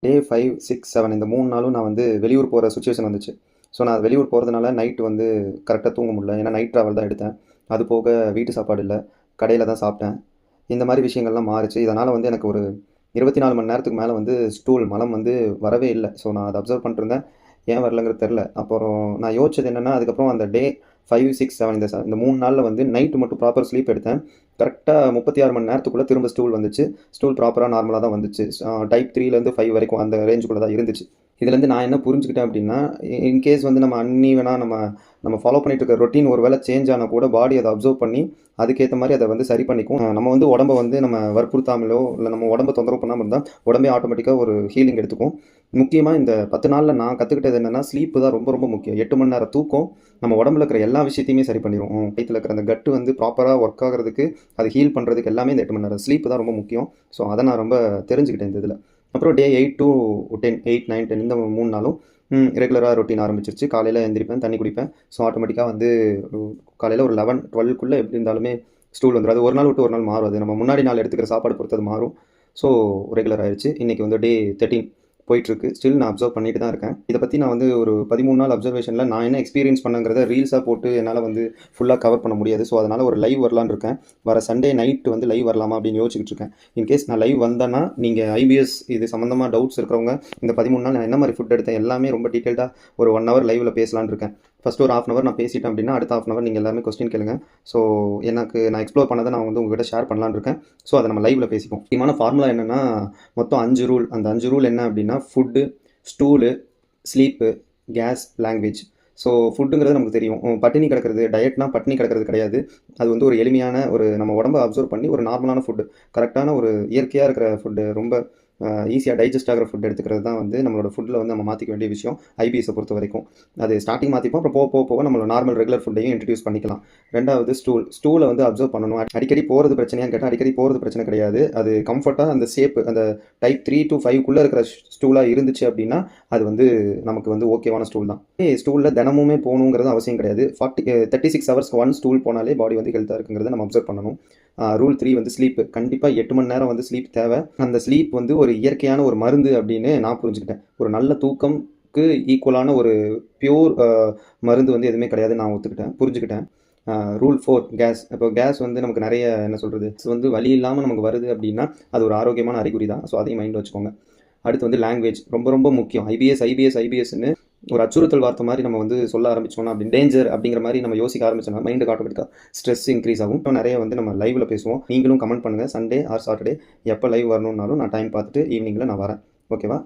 டே 5, 6, 7 இந்த 3 நாளும் நான் வந்து வெளியூர் போகிற சுச்சுவேஷன் வந்துச்சு. ஸோ நான் வெளியூர் போகிறதுனால நைட் வந்து கரெக்டாக தூங்க முடியல. ஏன்னா நைட் ட்ராவல் தான் எடுத்தேன். அது போக வீட்டு சாப்பாடு இல்ல. கடையில தான் சாப்பிட்டேன். இந்த மாரி விஷயங்கள்லாம் மாறுச்சு. இதனால வந்து எனக்கு ஒரு 24 மணி நேரத்துக்கு மேல வந்து மலம் வந்து வரவே இல்ல. ஸோ நான் அத அப்சர்வ் பண்ணிட்டுருந்தேன். ஏன் வரலங்கிறது தெரியல. அப்புறம் நான் யோசிச்சது என்னன்னா, அதுக்கப்புறம் அந்த டே 5, 6, 7 இந்த 3 நாள்ல வந்து நைட் மட்டும் ப்ராப்பர் ஸ்லீப் எடுத்தேன். கரெக்ட்டா 36 மணி நேரத்துக்குள்ள திரும்ப ஸ்டூல் வந்துச்சு. ஸ்டூல் ப்ராப்பரா நார்மலா தான் வந்துச்சு. டைப் 3லேருந்து 5 வரைக்கும் அந்த ரேஞ்சுக்குள்ள தான் இருந்துச்சு. இதுலேருந்து நான் என்ன புரிஞ்சுக்கிட்டேன் அப்படின்னா, இன்கேஸ் வந்து நம்ம அன்ஈவனா நம்ம நம்ம ஃபாலோ பண்ணிட்டு இருக்க ரொட்டீன் ஒரு வேளை சேஞ்ச் ஆனா கூட பாடி அத அப்சர்வ் பண்ணி, அதுக்கேத்த மாரி அத வந்து சரி பண்ணிக்கும். நம்ம வந்து உடம்ப வந்து நம்ம வற்புறுத்தாமலோ, இல்ல நம்ம உடம்ப தொந்தரவு பண்ணாம இருந்தா, உடம்பே ஆட்டோமேட்டிக்கா ஒரு ஹீலிங் எடுத்துக்கும். முக்கியமா இந்த 10 நாள்ல நான் கத்துக்கிட்டது என்னன்னா, ஸ்லீப் தான் ரொம்ப ரொம்ப முக்கியம். 8 மணி நேரம் தூக்கம் நம்ம உடம்புல இருக்கிற எல்லா விஷயத்தையுமே சரி பண்ணிரும். வயித்துல இருக்கிற அந்த கட் வந்து ப்ராப்பரா ஒர்க் ஆகுறதுக்கு, அது ஹீல் பண்றதுக்கு எல்லாமே இந்த 8 மணி நேரம் ஸ்லீப் தான் ரொம்ப முக்கியம். ஸோ அத நான் ரொம்ப தெரிஞ்சுக்கிட்டேன் இந்த இதுல. அப்புறம் டே 8 டூ 10 8, 9, 10 இந்த 3 நாளும் ரெகுலரா ரொட்டீன் ஆரம்பிச்சிருச்சு. காலையில எந்திரிப்பேன், தண்ணி குடிப்பேன். ஸோ ஆட்டோமேட்டிக்கா வந்து காலையில ஒரு 11, 12க்குள்ள எப்படி இருந்தாலுமே ஸ்டூல் வந்துரும். அது ஒரு நாள் விட்டு ஒரு நாள் மாறும். அது நம்ம முன்னாடி நாள் எடுத்துக்கிற சாப்பாடு பொறுத்து அது மாறும். ஸோ ரெகுலர் ஆயிருச்சு. இன்னைக்கு வந்து டே 13 போயிட்டுருக்கு. ஸ்டில் நான் அப்சர்வ் பண்ணிட்டு தான் இருக்கேன். இத பத்தி நான் வந்து ஒரு 13 நாள் அப்சர்வேஷன்ல நான் என்ன எக்ஸ்பீரியன்ஸ் பண்ணேங்கிறத ரீல்ஸா போட்டு என்னால வந்து ஃபுல்லா கவர் பண்ண முடியாது. ஸோ அதனால ஒரு லைவ் வரலான்னு இருக்கேன். வர சண்டே நைட் வந்து லைவ் வரலாமா அப்படின்னு யோசிச்சுக்கிட்டு இருக்கேன். இன்கேஸ் நான் லைவ் வந்தேன்னா, நீங்க ஐபிஎஸ் இது சம்மந்தமா டவுட்ஸ் இருக்கிறவங்க, இந்த 13 நாள் நான் என்ன மாரி ஃபுட் எடுத்தேன் எல்லாமே ரொம்ப டீட்டெயில்டா ஒரு 1 ஹவர் லைவ்ல பேசலான்னு இருக்கேன். ஃபர்ஸ்ட் ஒரு 1/2 ஹவர் நான் பேசிட்டேன் அப்படின்னா, அடுத்த 1/2 ஹவர் நீங்க எல்லாருமே கொஸ்டின் கேளுங்க. ஸோ எனக்கு நான் எக்ஸ்ப்ளோர் பண்ணத நான் வந்து உங்ககிட்ட ஷேர் பண்ணலான்னு இருக்கேன். ஸோ அத நம்ம லைவ்ல பேசிப்போம். முக்கியமான ஃபார்முலா என்னன்னா, மொத்தம் 5 ரூல். அந்த 5 ரூல் என்ன அப்படின்னா, food, stool, sleep, gas, language. So ஃபுட்டுங்கிறது நமக்கு தெரியும். பட்டினி கிடக்கிறது, டயட்னா பட்டினி கிடக்கிறது கிடையாது. அது வந்து ஒரு எளிமையான ஒரு நம்ம உடம்ப அப்சர்வ் பண்ணி ஒரு நார்மலான ஃபுட்டு, கரெக்டான ஒரு இயற்கையா இருக்கிற ஃபுட்டு, ரொம்ப ஈஸியா டைஜஸ்ட் ஆகுற ஃபுட் எடுத்துக்கிறது தான் வந்து நம்மளோட ஃபுட்ல வந்து நம்ம மாத்திக்க வேண்டிய விஷயம். ஐபிஎஸ்ஸ பொறுத்தவரைக்கும். அது ஸ்டார்ட்டிங் மாத்திப்போம். அப்புறம் போக நம்மளோட நார்மல் ரெகுலர் ஃபுட்டையும் இன்ட்ரோடியூஸ் பண்ணிக்கலாம். 2வது ஸ்டூல வந்து அப்சர்வ் பண்ணணும். அடிக்கடி போறது பிரச்சனையான்னு கேட்டா, அடிக்கடி போறது பிரச்சனை கிடையாது. அது கம்ஃபர்ட்டா அந்த ஷேப் அந்த டைப் 3 to 5க்குள்ள இருக்கிற ஸ்டூலா இருந்துச்சு அப்படின்னா, அது வந்து நமக்கு வந்து ஓகேவான ஸ்டூல் தான். ஸ்டூல்ல தினமுமே போகணுங்கிறது அவசியம் கிடையாது. 36 ஹவர்ஸ்க்கு ஒன் ஸ்டூல் போனாலே பாடி வந்து ஹெல்த்தா இருக்குங்கிறத நம்ம அப்சர்வ் பண்ணணும். ரூல் 3 வந்து ஸ்லீப். கண்டிப்பா 8 மணி நேரம் வந்து ஸ்லீப் தேவை. அந்த ஸ்லீப் வந்து ஒரு இயற்கையான ஒரு மருந்து அப்படின்னு நான் புரிஞ்சுக்கிட்டேன். ஒரு நல்ல தூக்கம்க்கு ஈக்குவலான ஒரு பியூர் மருந்து வந்து எதுவுமே கிடையாதுன்னு நான் ஒத்துக்கிட்டேன், புரிஞ்சுக்கிட்டேன். Rule 4 case. இப்போ கேஸ் வந்து நமக்கு நிறைய என்ன சொல்றது, வந்து வலி இல்லாம நமக்கு வருது அப்படின்னா, அது ஒரு ஆரோக்கியமான அறிகுறி தான். ஸோ அதையும் மைண்ட்ல வச்சுக்கோங்க. அடுத்து வந்து லாங்குவேஜ் ரொம்ப ரொம்ப முக்கியம். ஐபிஎஸ்ன்னு ஒரு அச்சுறுத்தல் வார்த்தை மாதிரி நம்ம வந்து சொல்ல ஆரம்பிச்சோம்னா, அப்படி டேஞ்சர் அப்படிங்கிற மாதிரி நம்ம யோசிக்க ஆரம்பிச்சோம்னா, மைண்டுக்கு ஆட்டோமேட்டிக்கா ஸ்ட்ரெஸ் இன்க்ரீஸ் ஆகும். இப்போ நிறைய வந்து நம்ம லைவ்ல பேசுவோம். நீங்களும் கமெண்ட் பண்ணுங்க. சண்டே ஆர் சாட்டர்டே எப்போ லைவ் வரணும்னாலும் நான் டைம் பார்த்துட்டு ஈவினிங்ல நான் வரேன். ஓகேவா?